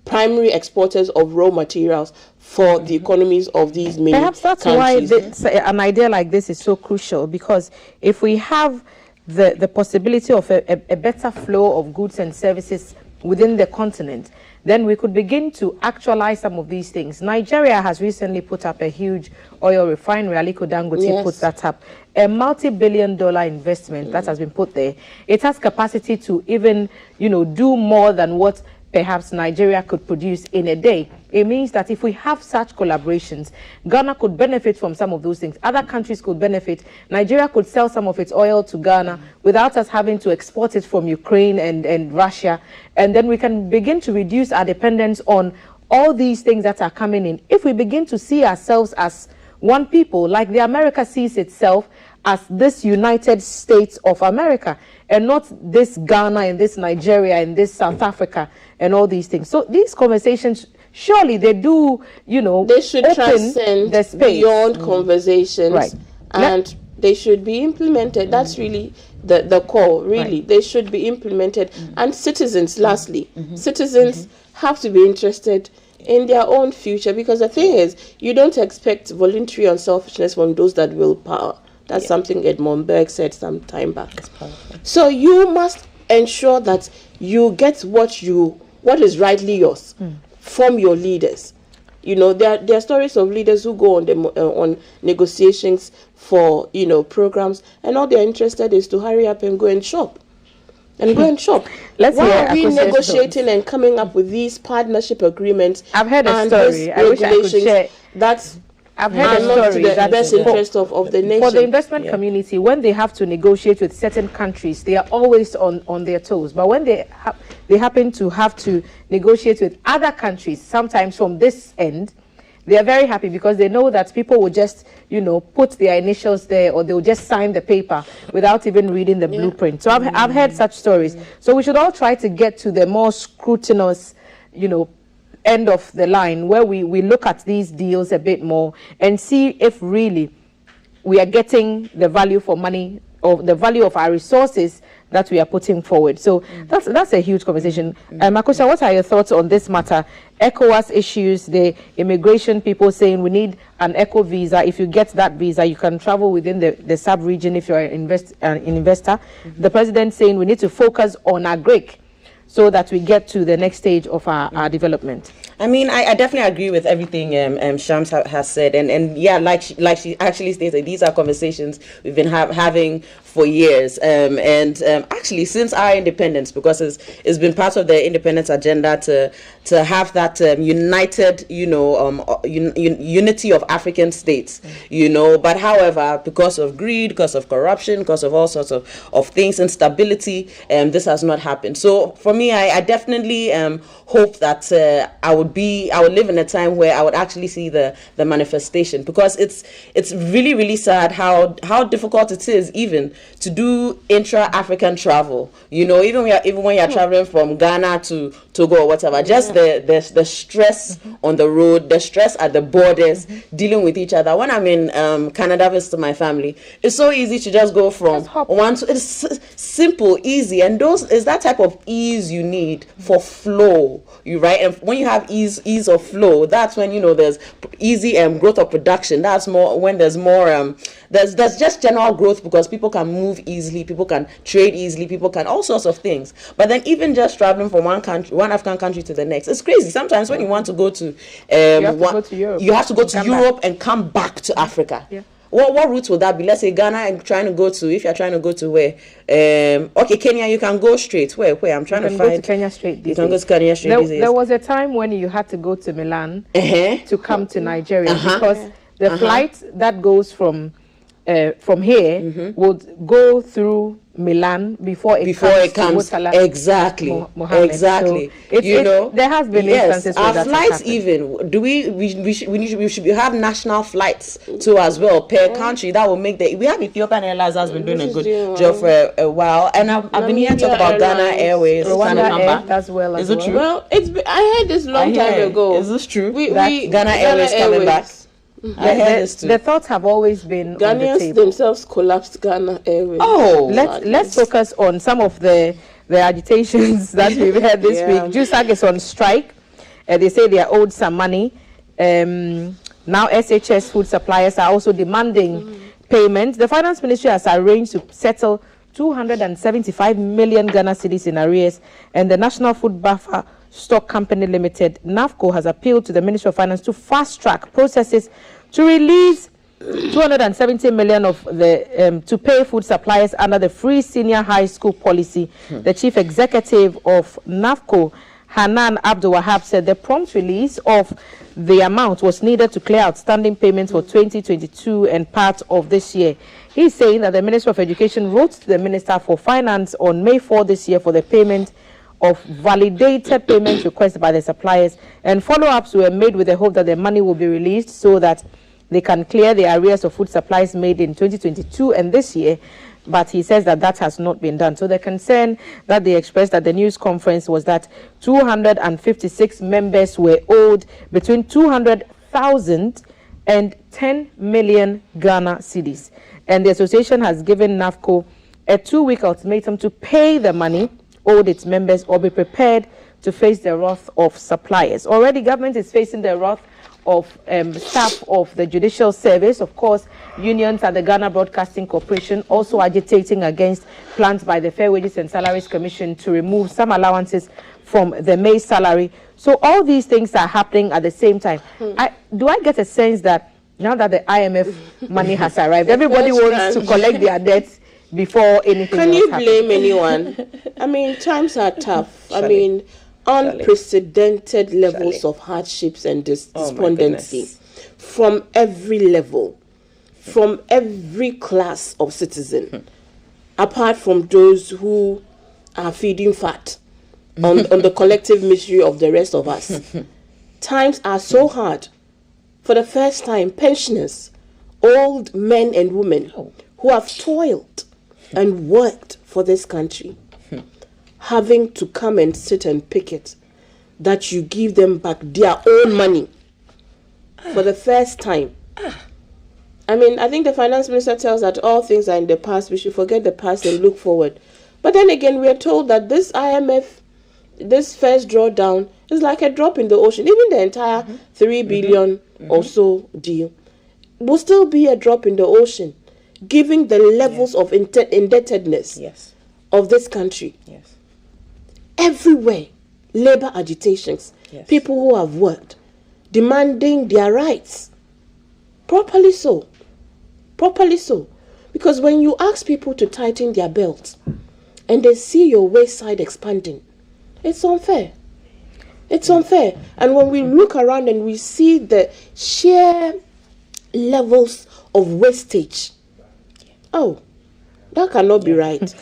primary exporters of raw materials for the economies of these many Perhaps that's countries. why an idea like this is so crucial, because if we have the possibility of a better flow of goods and services within the continent, then we could begin to actualize some of these things. Nigeria has recently put up a huge oil refinery. Aliko Dangote put that up. A multi-billion-dollar investment that has been put there. It has capacity to even, do more than what perhaps Nigeria could produce in a day. It means that if we have such collaborations, Ghana could benefit from some of those things. Other countries could benefit. Nigeria could sell some of its oil to Ghana without us having to export it from Ukraine and Russia. And then we can begin to reduce our dependence on all these things that are coming in. If we begin to see ourselves as one people, like the America sees itself as this United States of America, and not this Ghana and this Nigeria and this South Africa and all these things. So these conversations, surely they do, they should transcend the space beyond conversations, and they should be implemented. That's really the core, really. They should be implemented. And citizens, lastly, citizens have to be interested in their own future, because the thing is, you don't expect voluntary unselfishness from those that will power. That's something Edmund Burke said some time back. So you must ensure that you get what is rightly yours from your leaders. There are stories of leaders who go on negotiations for programs, and all they're interested is to hurry up and go and shop. Why are we negotiating and coming up with these partnership agreements? I've heard a story. I wish I could share. I've heard a story that best interest of the nation. For the investment community, when they have to negotiate with certain countries, they are always on their toes. But when they happen to have to negotiate with other countries, sometimes from this end, they are very happy, because they know that people will just, put their initials there, or they'll just sign the paper without even reading the blueprint. So I've heard such stories. So we should all try to get to the more scrutinous, end of the line, where we look at these deals a bit more and see if really we are getting the value for money, or the value of our resources that we are putting forward. So that's a huge conversation. Makosa, what are your thoughts on this matter? ECOWAS issues, the immigration people saying we need an ECO visa. If you get that visa, you can travel within the sub-region if you're an investor. The president saying we need to focus on agric, so that we get to the next stage of our development. I mean, I definitely agree with everything Shams has said, and yeah, like she actually stated, these are conversations we've been having for years, and actually since our independence, because it's been part of the independence agenda to have that united, unity of African states, But however, because of greed, because of corruption, because of all sorts of things, instability, this has not happened. So for me, I definitely hope that I would live in a time where I would actually see the manifestation, because it's really, really sad how difficult it is even to do intra-African travel. You know, even when you're traveling from Ghana to Togo or whatever, just the stress on the road, the stress at the borders, dealing with each other. When I'm in Canada visiting my family, it's so easy to just go from one to, it's simple, easy, and those is that type of ease you need for flow. You right, and when you have ease of flow, that's when there's easy growth of production. That's more when there's more there's just general growth, because people can move easily, people can trade easily, people can all sorts of things. But then even just traveling from one African country to the next, it's crazy. Sometimes when you want to go to you have to go to Europe and come back to Africa. Yeah. What route would that be? Let's say Ghana, and if you're trying to go to where? Okay, Kenya, you can go straight. Where? I'm trying to find. Go to Kenya straight. You can go to Kenya straight these days. There was a time when you had to go to Milan to come to Nigeria, because the flight that goes from here would go through Milan before it comes to Murtala. Exactly. Mohammed. Exactly. So there has been instances where our that flights has happened. even we should have national flights too as well per country. That will make we have Ethiopian Airlines that's been doing a good job for a while, and I've been here to talk about Ghana Airways, Rwanda Air as well. Is it true? Well, I heard this long time ago. Is this true? Ghana Airways coming back. The thoughts have always been Ghanaians on the table. themselves collapsed Ghana Airways. Oh, let's focus on some of the agitations that we've had this week. JUSAG is on strike. They say they are owed some money. Now SHS food suppliers are also demanding payment. The finance ministry has arranged to settle 275 million Ghana cedis in arrears, and the National Food Buffer Stock Company Limited, NAFCO, has appealed to the Ministry of Finance to fast-track processes to release 270 million of the to pay food suppliers under the free senior high school policy. The chief executive of NAFCO, Hanan Abdul Wahab, said the prompt release of the amount was needed to clear outstanding payments for 2022 and part of this year. He's saying that the Minister of Education wrote to the Minister for Finance on May 4 this year for the payment of validated payment requests by the suppliers, and follow-ups were made with the hope that the money will be released so that they can clear the arrears of food supplies made in 2022 and this year. But he says that has not been done. So the concern that they expressed at the news conference was that 256 members were owed between 200,000 and 10 million Ghana cedis. And the association has given NAFCO a 2-week ultimatum to pay the money owed its members or be prepared to face the wrath of suppliers. Already, government is facing the wrath of staff of the Judicial Service. Of course, unions at the Ghana Broadcasting Corporation also agitating against plans by the Fair Wages and Salaries Commission to remove some allowances from the May salary. So all these things are happening at the same time. Do I get a sense that now that the IMF money has arrived, everybody wants to collect their debts before anything Can else you happens? blame anyone? I mean, times are tough. I mean, unprecedented levels of hardships and despondency from every level, from every class of citizen, apart from those who are feeding fat on the collective misery of the rest of us. Times are so hard. For the first time, pensioners, old men and women who have toiled and worked for this country, having to come and sit and picket that you give them back their own money for the first time. I mean, I think the finance minister tells that all things are in the past. We should forget the past and look forward. But then again, we are told that this IMF, this first drawdown, is like a drop in the ocean. Even the entire 3 billion or so deal will still be a drop in the ocean, given the levels of indebtedness of this country. Everywhere, labor agitations, people who have worked, demanding their rights. Properly so. Because when you ask people to tighten their belts and they see your waist-side expanding, it's unfair. And when we look around and we see the sheer levels of wastage, that cannot be right.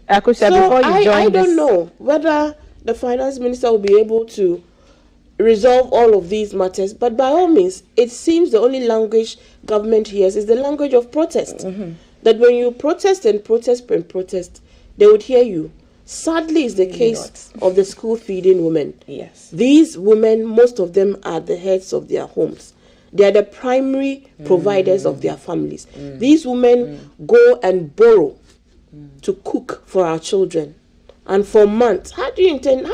Akusha, before you join I don't know whether the finance minister will be able to resolve all of these matters, but by all means, it seems the only language government hears is the language of protest. that when you protest, they would hear you. Sadly, is the case of the school feeding women. Yes. These women, most of them are the heads of their homes. They are the primary providers of their families. These women go and borrow to cook for our children. And for months, how do you intend,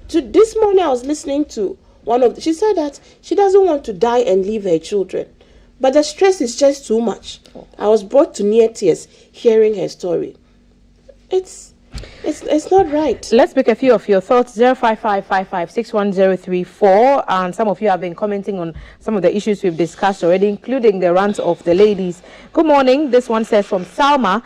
this morning I was listening to she said that she doesn't want to die and leave her children. But the stress is just too much. I was brought to near tears hearing her story. It's not right. Let's pick a few of your thoughts. 05555610034, and some of you have been commenting on some of the issues we've discussed already, including the rant of the ladies. Good morning. This one says from Salma,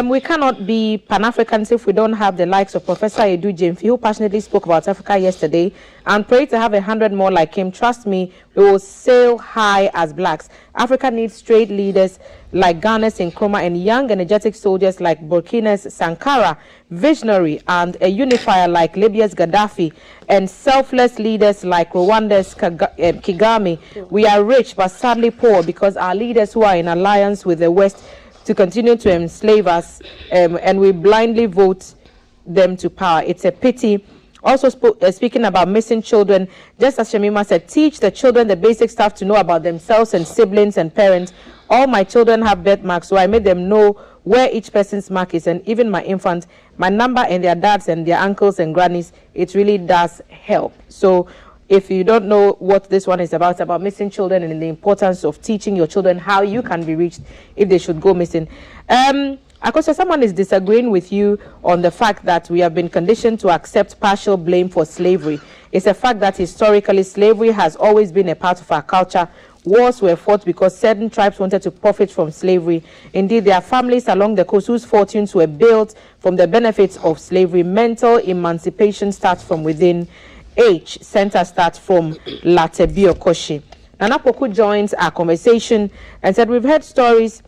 we cannot be Pan-Africans if we don't have the likes of Professor Edu Jemfi, who passionately spoke about Africa yesterday, and pray to have 100 more like him. Trust me, we will sail high as blacks. Africa needs straight leaders like Ghana's Nkrumah and young energetic soldiers like Burkina's Sankara, visionary and a unifier like Libya's Gaddafi, and selfless leaders like Rwanda's Kagame. We are rich but sadly poor because our leaders who are in alliance with the West to continue to enslave us, and we blindly vote them to power. It's a pity. Also speaking about missing children, just as Shamima said, teach the children the basic stuff to know about themselves and siblings and parents. All my children have birth marks, so I made them know where each person's mark is, and even my infant, my number and their dads and their uncles and grannies. It really does help. So if you don't know what this one is about missing children and the importance of teaching your children how you can be reached if they should go missing. Akosha, someone is disagreeing with you on the fact that we have been conditioned to accept partial blame for slavery. It's a fact that historically slavery has always been a part of our culture. Wars were fought because certain tribes wanted to profit from slavery. Indeed, there are families along the coast whose fortunes were built from the benefits of slavery. Mental emancipation starts from within. Center starts from Latebio Koshi. Nana Poku joins our conversation and said, we've heard stories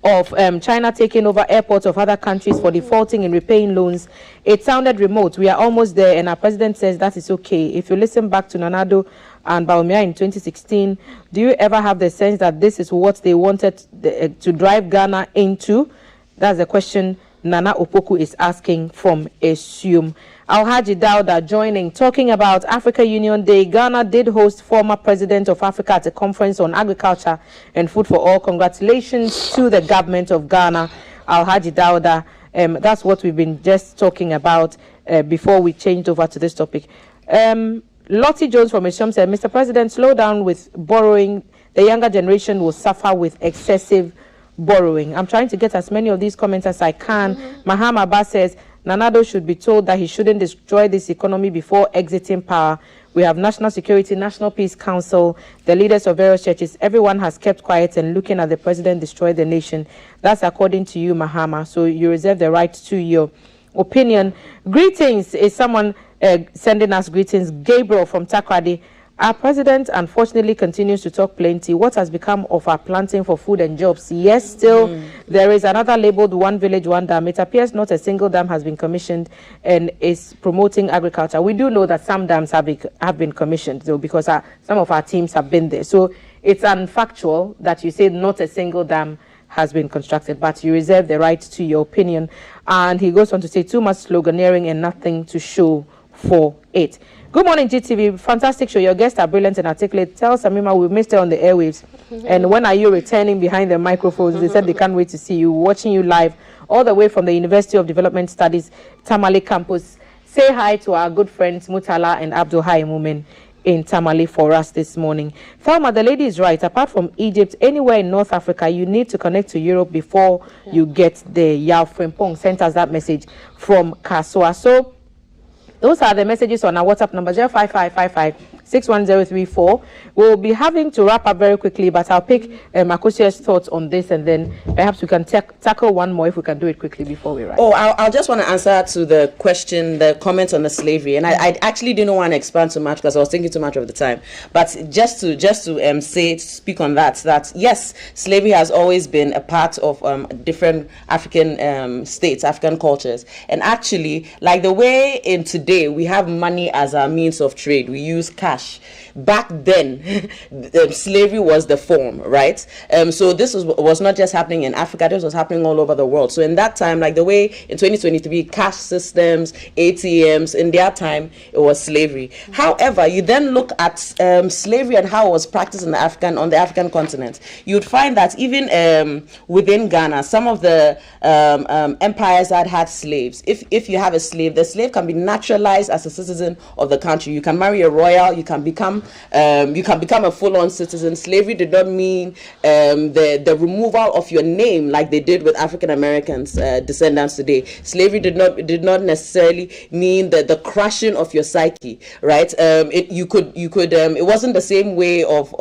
of China taking over airports of other countries for defaulting in repaying loans. It sounded remote. We are almost there, and our president says that is okay. If you listen back to Nanado and Baumia in 2016, do you ever have the sense that this is what they wanted to drive Ghana into? That's the question Nana Opoku is asking from Assume. Alhaji Dauda joining, talking about Africa Union Day. Ghana did host former president of Africa at a conference on agriculture and food for all. Congratulations to the government of Ghana. Alhaji Dauda, that's what we've been just talking about before we changed over to this topic. Lottie Jones from Isham said, Mr. President, slow down with borrowing. The younger generation will suffer with excessive borrowing. I'm trying to get as many of these comments as I can. Mahama Abbas says, Nanado should be told that he shouldn't destroy this economy before exiting power. We have National Security, National Peace Council, the leaders of various churches. Everyone has kept quiet and looking at the president destroy the nation. That's according to you, Mahama. So you reserve the right to your opinion. Greetings is someone sending us greetings. Gabriel from Takrady. Our president unfortunately continues to talk plenty. What has become of our planting for food and jobs? Yes, still there is another labeled One Village, One Dam. It appears not a single dam has been commissioned and is promoting agriculture. We do know that some dams have been commissioned, though, because some of our teams have been there. So it's unfactual that you say not a single dam has been constructed, but you reserve the right to your opinion. And he goes on to say, too much sloganeering and nothing to show for it. Good morning, GTV. Fantastic show. Your guests are brilliant and articulate. Tell Samima we missed her on the airwaves. And when are you returning behind the microphones? They said they can't wait to see you, watching you live all the way from the University of Development Studies, Tamale campus. Say hi to our good friends Mutala and Abdul Haimumen in Tamale for us this morning. Thelma, the lady is right. Apart from Egypt, anywhere in North Africa, you need to connect to Europe before you get there. Yao Frimpong sent us that message from Kaswa. So those are the messages on our WhatsApp number 05555610034. We'll be having to wrap up very quickly, but I'll pick Akosia's thoughts on this, and then perhaps we can tackle one more if we can do it quickly before we wrap. Oh, I'll just want to answer to the question, the comment on the slavery, and I actually didn't want to expand too much because I was thinking too much of the time. But just to speak on that yes, slavery has always been a part of different African states, African cultures, and actually, like the way in today we have money as our means of trade, we use cash. back then, slavery was the form, right? So this was not just happening in Africa, this was happening all over the world. So in that time, like the way in 2023, cash systems, ATMs, in their time, it was slavery. However, you then look at slavery and how it was practiced on the African continent. You'd find that even within Ghana, some of the empires that had slaves, if you have a slave, the slave can be naturalized as a citizen of the country. You can marry a royal, you can become a full-on citizen. Slavery did not mean the removal of your name like they did with African Americans descendants today. Slavery did not necessarily mean the crushing of your psyche, right? It wasn't the same way of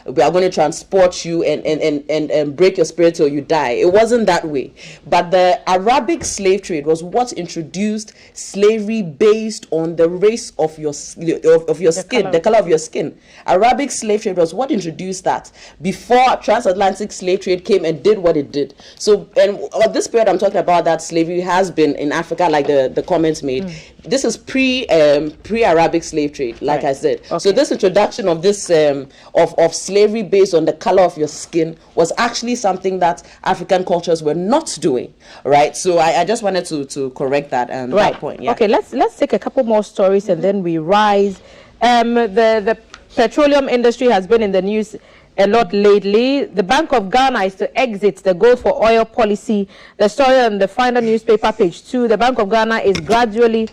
we are going to transport you and break your spirit till you die. It wasn't that way. But the Arabic slave trade was what introduced slavery based on the race of your skin, the color of your skin. Arabic slave trade was what introduced that before transatlantic slave trade came and did what it did. So, and at this period I'm talking about, that slavery has been in Africa, like the comments made. This is pre-Arabic slave trade, like I said. Okay. So this introduction of this of slavery based on the color of your skin was actually something that African cultures were not doing, right? So I just wanted to correct that that point. Yeah. Okay, let's take a couple more stories and then we rise. The petroleum industry has been in the news a lot lately. The Bank of Ghana is to exit the gold for oil policy. The story on the final newspaper, page 2. The Bank of Ghana is gradually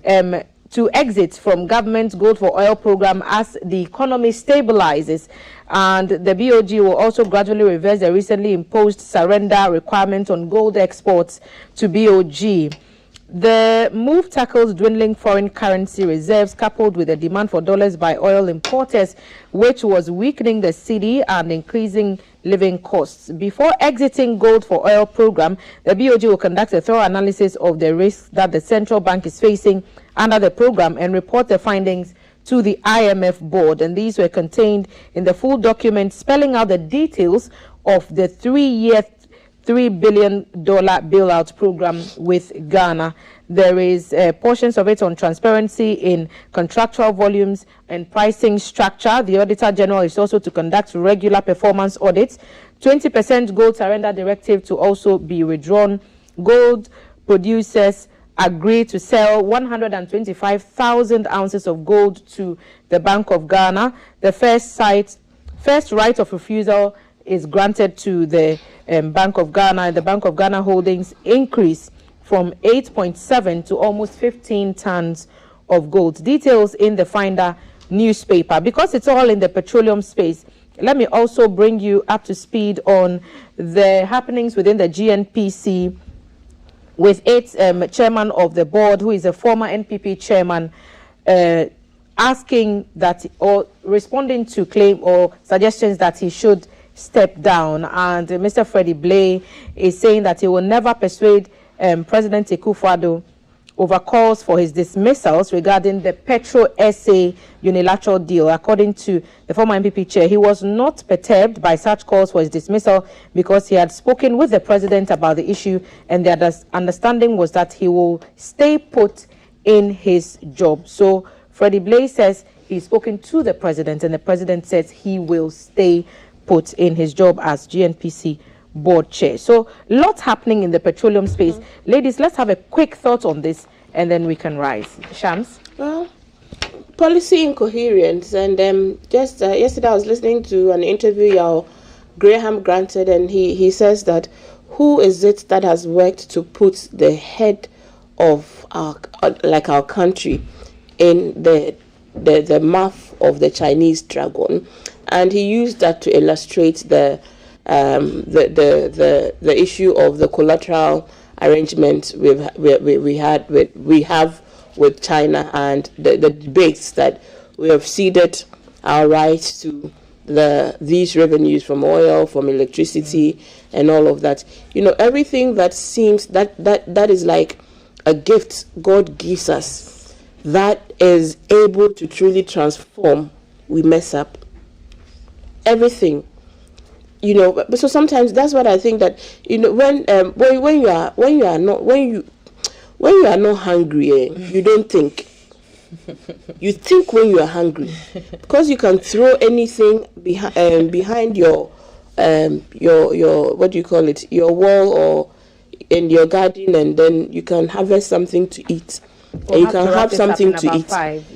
to exit from government's gold for oil program as the economy stabilizes, and the BOG will also gradually reverse the recently imposed surrender requirement on gold exports to BOG. The move tackles dwindling foreign currency reserves coupled with the demand for dollars by oil importers, which was weakening the cedi and increasing living costs. Before exiting gold for oil program, the BOG will conduct a thorough analysis of the risks that the central bank is facing under the program and report the findings to the IMF board. And these were contained in the full document spelling out the details of the 3-year $3 billion bailout program with Ghana. There is portions of it on transparency in contractual volumes and pricing structure. The Auditor General is also to conduct regular performance audits. 20% gold surrender directive to also be withdrawn. Gold producers agree to sell 125,000 ounces of gold to the Bank of Ghana. The first right of refusal is granted to the Bank of Ghana. The Bank of Ghana holdings increase from 8.7 to almost 15 tons of gold. Details in the Finder newspaper. Because it's all in the petroleum space, let me also bring you up to speed on the happenings within the GNPC with its chairman of the board, who is a former NPP chairman, asking that or responding to claim or suggestions that he should step down. And Mr. Freddie Blay is saying that he will never persuade President Akufo-Addo over calls for his dismissals regarding the Petro SA unilateral deal. According to the former NPP chair, he was not perturbed by such calls for his dismissal because he had spoken with the president about the issue, and the understanding was that he will stay put in his job. So Freddie Blay says he's spoken to the president, and the president says he will stay put in his job as GNPC board chair. So lots happening in the petroleum space. Ladies, let's have a quick thought on this and then we can rise. Shams? Well, policy incoherence. And just yesterday I was listening to an interview Yao Graham granted, and he says that who is it that has worked to put the head of our country in the mouth of the Chinese dragon? And he used that to illustrate the issue of the collateral arrangement we have with China, and the debates that we have ceded our rights to these revenues from oil, from electricity, and all of that. You know, everything that seems that is like a gift God gives us that is able to truly transform, we mess up everything. You know, but so sometimes that's what I think, that you know, when you are not hungry, you don't think. You think when you are hungry, because you can throw anything behind your what do you call it, your wall or in your garden, and then you can harvest something to eat. And you can have something to eat.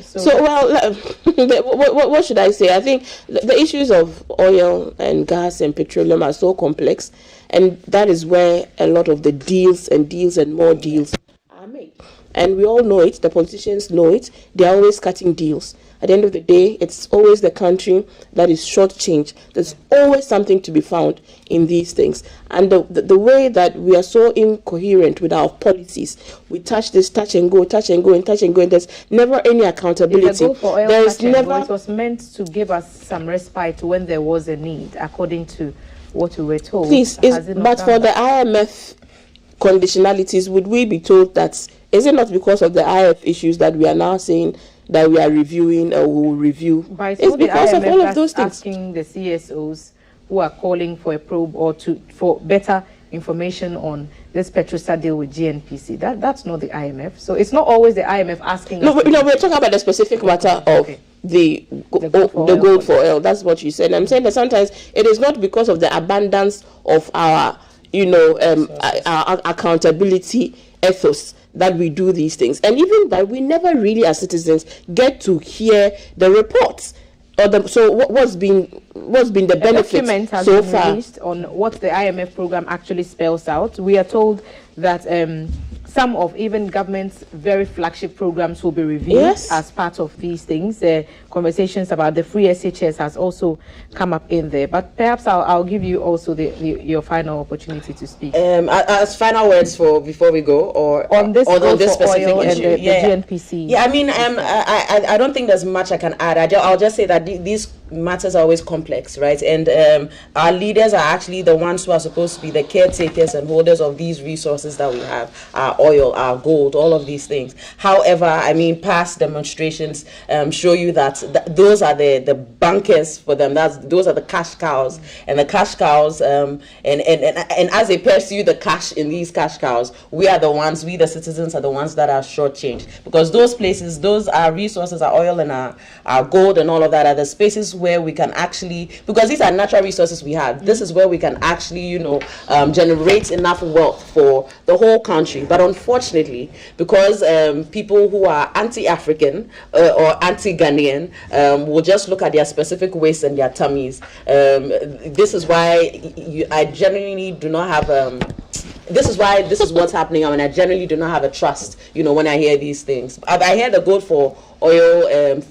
So well, what should I say? I think the issues of oil and gas and petroleum are so complex, and that is where a lot of the deals and more deals are made. And we all know it, the politicians know it, they are always cutting deals. At the end of the day, it's always the country that is shortchanged. There's always something to be found in these things. And the way that we are so incoherent with our policies, we touch this, touch and go, and there's never any accountability. There's never. It was meant to give us some respite when there was a need, according to what we were told. Please, but for the IMF conditionalities, would we be told that, is it not because of the IMF issues that we are now saying that we are reviewing or will review? But it's because of all of those things. Asking the CSOs who are calling for a probe or for better information on this Petrosa deal with GNPC. That's not the IMF. So it's not always the IMF asking. No, we're talking about the specific matter of the gold for oil. That's what you said. I'm saying that sometimes it is not because of the abundance of our, our accountability ethos that we do these things, and even that we never really as citizens get to hear the reports or what's been the benefit so far released on what the IMF program actually spells out. We are told that some of even government's very flagship programs will be reviewed as part of these things. Conversations about the free SHS has also come up in there. But perhaps I'll give you also your final opportunity to speak. As final words before we go, or on this specific issue, and the GNPC. Yeah, I mean, I don't think there's much I can add. I'll just say that these matters are always complex, right? And our leaders are actually the ones who are supposed to be the caretakers and holders of these resources that we have, our oil, our gold, all of these things. However, I mean, past demonstrations show you that those are the bankers for them. Those are the cash cows, and the cash cows, and as they pursue the cash in these cash cows, we the citizens are the ones that are shortchanged, because those places, those are resources, our oil and our gold and all of that are the spaces where we can actually, because these are natural resources we have, this is where we can actually, generate enough wealth for the whole country. But unfortunately, because people who are anti-African or anti-Ghanaian will just look at their specific waists and their tummies, this is why I genuinely do not have this is what's happening. I mean, I generally do not have a trust, when I hear these things. I heard the gold for oil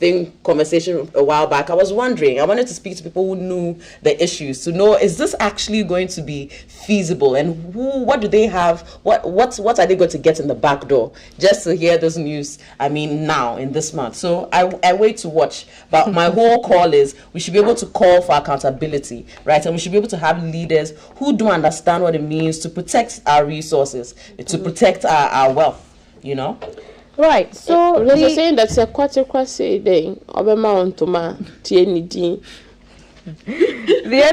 conversation a while back. I was wondering, I wanted to speak to people who knew the issues, to know, is this actually going to be feasible, and what do they have, what are they going to get in the back door, just to hear this news, I mean, now in this month. So I wait to watch, but my whole call is we should be able to call for accountability, right? And we should be able to have leaders who do understand what it means to protect our resources, to protect our wealth, Right, so they're saying that's a quarter day. The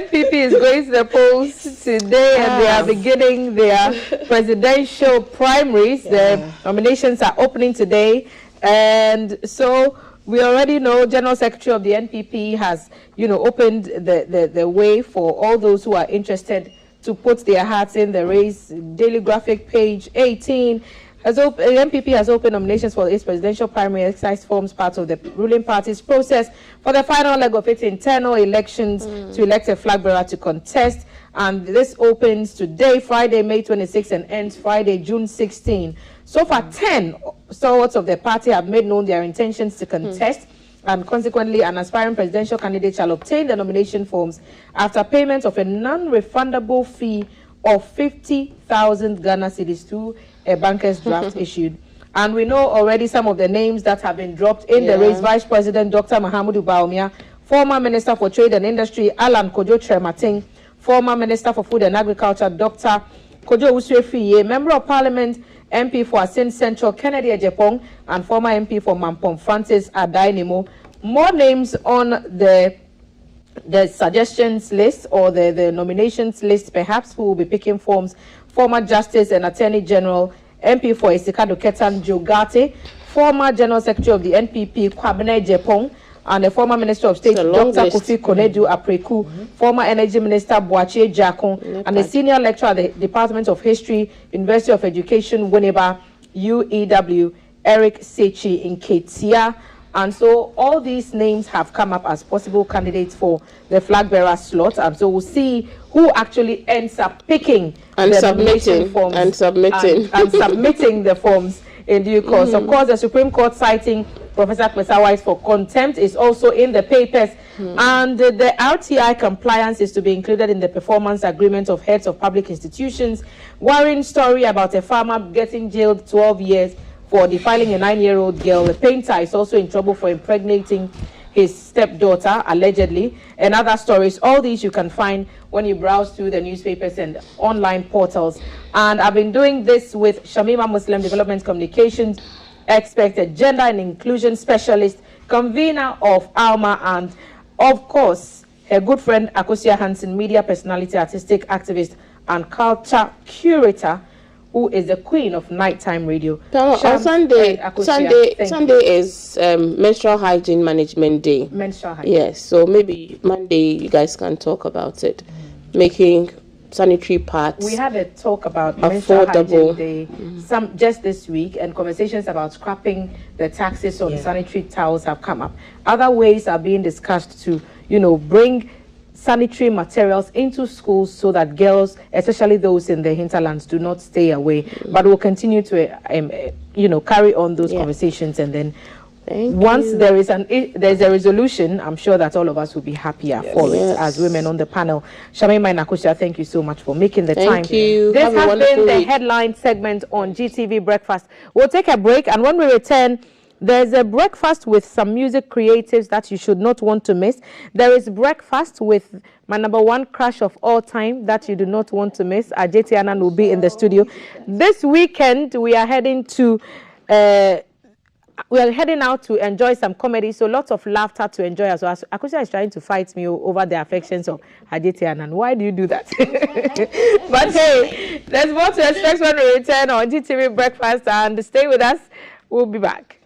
NPP is going to the polls today, and they are beginning their presidential primaries. The nominations are opening today, and so we already know General Secretary of the NPP has, opened the way for all those who are interested to put their hats in the race. Daily Graphic, page 18. The NPP has opened nominations for its presidential primary exercise forms part of the ruling party's process for the final leg of its internal elections to elect a flag bearer to contest. And this opens today, Friday, May 26, and ends Friday, June 16. So far, 10 stalwarts of the party have made known their intentions to contest. And consequently, an aspiring presidential candidate shall obtain the nomination forms after payment of a non-refundable fee of 50,000 Ghana cedis to a banker's draft issued. And we know already some of the names that have been dropped in the race. Vice President Dr. Mahamudu Bawumia, former Minister for Trade and Industry Alan Kojo Trematin, former Minister for Food and Agriculture Dr. Kojo Usrefiye, Member of Parliament MP for Asin Central Kennedy Ejepong, and former MP for Mampong Francis Adainimo. More names on the suggestions list, or the nominations list, perhaps, who will be picking forms. Former Justice and Attorney General, MP for Isikado Ketan Jogate, former General Secretary of the NPP, Kwabena Jepong, and the former Minister of State, Dr. Kofi Konedu Apreku, former Energy Minister, Boachie Jakon, and the senior lecturer at the Department of History, University of Education, Winneba, UEW, Eric Sechi in Ketia. And so all these names have come up as possible candidates for the flag bearer slot. And so we'll see who actually ends up picking and the submitting forms and submitting and submitting the forms in due course. Of course, the Supreme Court citing Professor Klesa for contempt is also in the papers. And the RTI compliance is to be included in the performance agreement of heads of public institutions. Worrying story about a farmer getting jailed 12 years for defiling a 9-year-old girl. The painter is also in trouble for impregnating his stepdaughter, allegedly, and other stories. All these you can find when you browse through the newspapers and online portals. And I've been doing this with Shamima Muslim Development Communications expert, a gender and inclusion specialist, convener of ALMA, and of course, her good friend Akosia Hansen, media personality, artistic activist, and culture curator, who is the queen of nighttime radio. On Sunday is Menstrual Hygiene Management Day. Menstrual hygiene. Yes, so maybe Monday you guys can talk about it, making sanitary pads. We had a talk about Menstrual affordable. Hygiene Day just this week, and conversations about scrapping the taxes on sanitary towels have come up. Other ways are being discussed to, bring sanitary materials into schools so that girls, especially those in the hinterlands, do not stay away. But we'll continue to, carry on those conversations, and then once there is a resolution, I'm sure that all of us will be happier for it as women on the panel. Shamima and Akosia, thank you so much for making the time. Thank you. This has been the headline segment on GTV Breakfast. We'll take a break, and when we return, there's a breakfast with some music creatives that you should not want to miss. There is breakfast with my number one crush of all time that you do not want to miss. Ajeti Anan will be in the studio. This weekend, we are heading out to enjoy some comedy, so lots of laughter to enjoy as well. Akosia is trying to fight me over the affections of Ajeti Anan. Why do you do that? But hey, there's more to expect when we return on GTV Breakfast, and stay with us. We'll be back.